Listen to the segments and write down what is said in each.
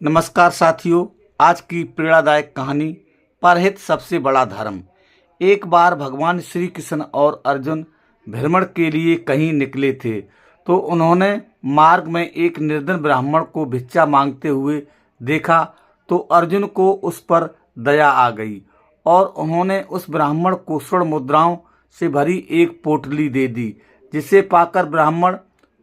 नमस्कार साथियों, आज की प्रेरणादायक कहानी परहित सबसे बड़ा धर्म। एक बार भगवान श्री कृष्ण और अर्जुन भ्रमण के लिए कहीं निकले थे तो उन्होंने मार्ग में एक निर्धन ब्राह्मण को भिक्षा मांगते हुए देखा। तो अर्जुन को उस पर दया आ गई और उन्होंने उस ब्राह्मण को स्वर्ण मुद्राओं से भरी एक पोटली दे दी, जिसे पाकर ब्राह्मण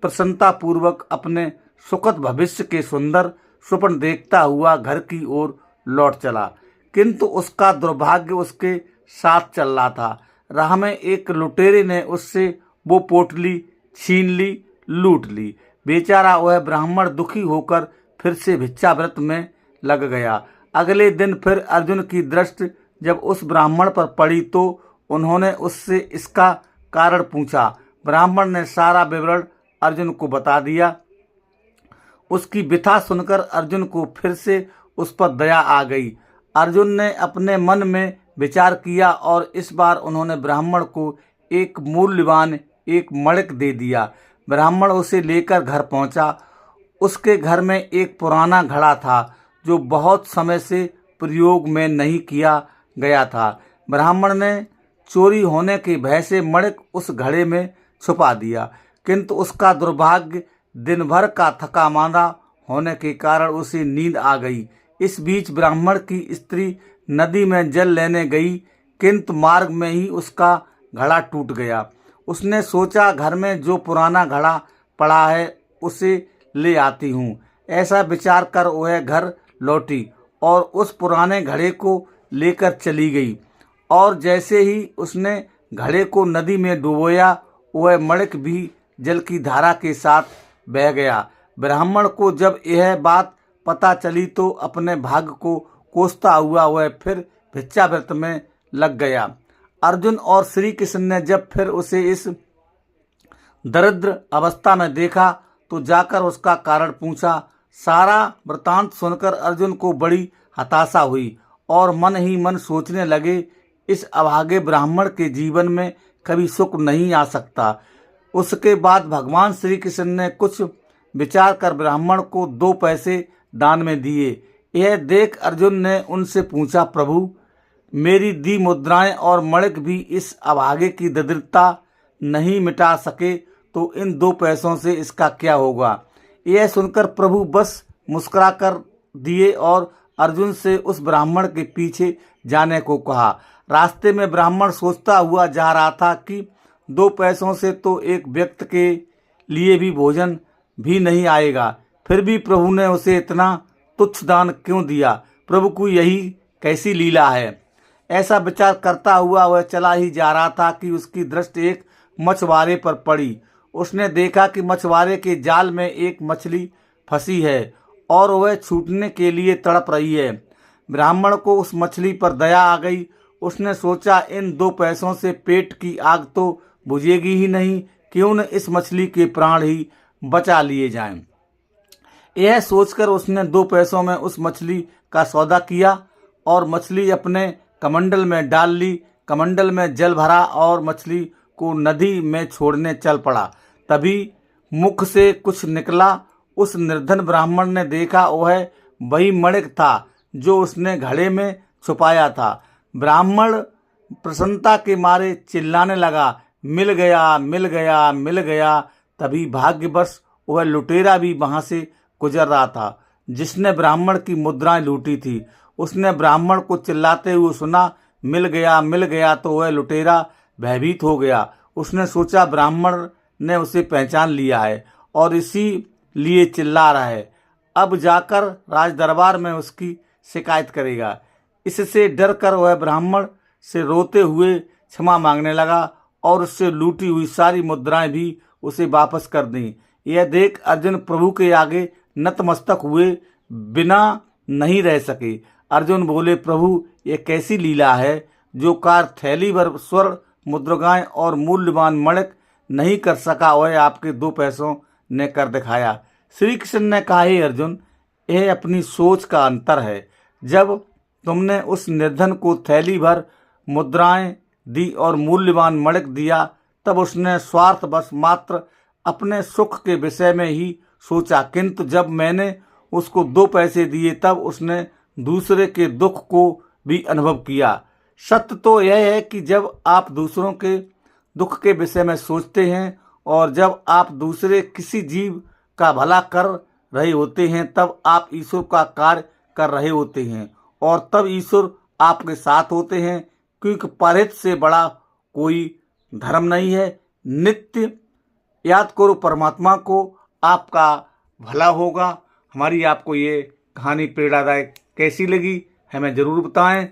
प्रसन्नतापूर्वक अपने सुखद भविष्य के सुंदर स्वप्न देखता हुआ घर की ओर लौट चला। किंतु उसका दुर्भाग्य उसके साथ चल रहा था। राह में एक लुटेरे ने उससे वो पोटली छीन ली, लूट ली। बेचारा वह ब्राह्मण दुखी होकर फिर से भिक्षाव्रत में लग गया। अगले दिन फिर अर्जुन की दृष्टि जब उस ब्राह्मण पर पड़ी तो उन्होंने उससे इसका कारण पूछा। ब्राह्मण ने सारा विवरण अर्जुन को बता दिया। उसकी व्यथा सुनकर अर्जुन को फिर से उस पर दया आ गई। अर्जुन ने अपने मन में विचार किया और इस बार उन्होंने ब्राह्मण को एक मूल्यवान एक मणिक दे दिया। ब्राह्मण उसे लेकर घर पहुंचा। उसके घर में एक पुराना घड़ा था जो बहुत समय से प्रयोग में नहीं किया गया था। ब्राह्मण ने चोरी होने के भय से मणिक उस घड़े में छुपा दिया, किंतु उसका दुर्भाग्य दिन भर का थका मांदा होने के कारण उसे नींद आ गई। इस बीच ब्राह्मण की स्त्री नदी में जल लेने गई, किंतु मार्ग में ही उसका घड़ा टूट गया। उसने सोचा, घर में जो पुराना घड़ा पड़ा है उसे ले आती हूँ। ऐसा विचार कर वह घर लौटी और उस पुराने घड़े को लेकर चली गई। और जैसे ही उसने घड़े को नदी में डुबोया, वह मणिक भी जल की धारा के साथ बह गया। ब्राह्मण को जब यह बात पता चली तो अपने भाग्य को कोसता हुआ वह फिर भिक्षाव्रत में लग गया। अर्जुन और श्री कृष्ण ने जब फिर उसे इस दरिद्र अवस्था में देखा तो जाकर उसका कारण पूछा। सारा वृतांत सुनकर अर्जुन को बड़ी हताशा हुई और मन ही मन सोचने लगे, इस अभागे ब्राह्मण के जीवन में कभी सुख नहीं आ सकता। उसके बाद भगवान श्री कृष्ण ने कुछ विचार कर ब्राह्मण को 2 पैसे दान में दिए। यह देख अर्जुन ने उनसे पूछा, प्रभु, मेरी दी मुद्राएं और मणिक भी इस अभागे की दरिद्रता नहीं मिटा सके तो इन 2 पैसों से इसका क्या होगा। यह सुनकर प्रभु बस मुस्कुरा कर दिए और अर्जुन से उस ब्राह्मण के पीछे जाने को कहा। रास्ते में ब्राह्मण सोचता हुआ जा रहा था कि 2 पैसों से तो एक व्यक्ति के लिए भी भोजन भी नहीं आएगा, फिर भी प्रभु ने उसे इतना तुच्छ दान क्यों दिया। प्रभु को यही कैसी लीला है। ऐसा विचार करता हुआ वह चला ही जा रहा था कि उसकी दृष्टि एक मछुआरे पर पड़ी। उसने देखा कि मछुआरे के जाल में एक मछली फंसी है और वह छूटने के लिए तड़प रही है। ब्राह्मण को उस मछली पर दया आ गई। उसने सोचा, इन 2 पैसों से पेट की आग तो बुझेगी ही नहीं, क्यों न इस मछली के प्राण ही बचा लिए जाएं। यह सोचकर उसने 2 पैसों में उस मछली का सौदा किया और मछली अपने कमंडल में डाल ली। कमंडल में जल भरा और मछली को नदी में छोड़ने चल पड़ा। तभी मुख से कुछ निकला। उस निर्धन ब्राह्मण ने देखा वह वही मणिक था जो उसने घड़े में छुपाया था। ब्राह्मण प्रसन्नता के मारे चिल्लाने लगा, मिल गया, मिल गया, मिल गया। तभी भाग्यवश वह लुटेरा भी वहां से गुजर रहा था जिसने ब्राह्मण की मुद्राएं लूटी थी। उसने ब्राह्मण को चिल्लाते हुए सुना, मिल गया, मिल गया, तो वह लुटेरा भयभीत हो गया। उसने सोचा, ब्राह्मण ने उसे पहचान लिया है और इसी लिए चिल्ला रहा है। अब जाकर राज दरबार में उसकी शिकायत करेगा। इससे डर कर वह ब्राह्मण से रोते हुए क्षमा मांगने लगा और उससे लूटी हुई सारी मुद्राएं भी उसे वापस कर दी। यह देख अर्जुन प्रभु के आगे नतमस्तक हुए बिना नहीं रह सके। अर्जुन बोले, प्रभु, यह कैसी लीला है जो कार्य थैली भर स्वर्ण मुद्राएं और मूल्यवान मणिक नहीं कर सका, वह आपके 2 पैसों ने कर दिखाया। श्री कृष्ण ने कहा, हे अर्जुन, यह अपनी सोच का अंतर है। जब तुमने उस निर्धन को थैली भर मुद्राएं दी और मूल्यवान मणिक दिया, तब उसने स्वार्थवश मात्र अपने सुख के विषय में ही सोचा, किंतु जब मैंने उसको 2 पैसे दिए तब उसने दूसरे के दुख को भी अनुभव किया। सत्य तो यह है कि जब आप दूसरों के दुख के विषय में सोचते हैं और जब आप दूसरे किसी जीव का भला कर रहे होते हैं तब आप ईश्वर का कार्य कर रहे होते हैं और तब ईश्वर आपके साथ होते हैं, क्योंकि परहित से बड़ा कोई धर्म नहीं है। नित्य याद करो परमात्मा को, आपका भला होगा। हमारी आपको ये कहानी प्रेरणादायक कैसी लगी हमें ज़रूर बताएं।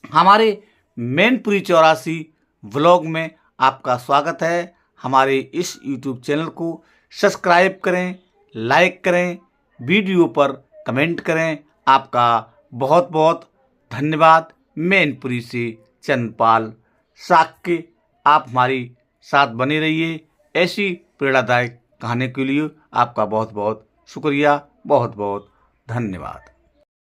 हमारे मैनपुरी 84 व्लॉग में आपका स्वागत है। हमारे इस यूट्यूब चैनल को सब्सक्राइब करें, लाइक करें, वीडियो पर कमेंट करें। आपका बहुत बहुत धन्यवाद। मैनपुरी से चंदपाल साक्य, आप हमारी साथ बने रहिए। ऐसी प्रेरणादायक कहानी के लिए आपका बहुत बहुत शुक्रिया, बहुत बहुत धन्यवाद।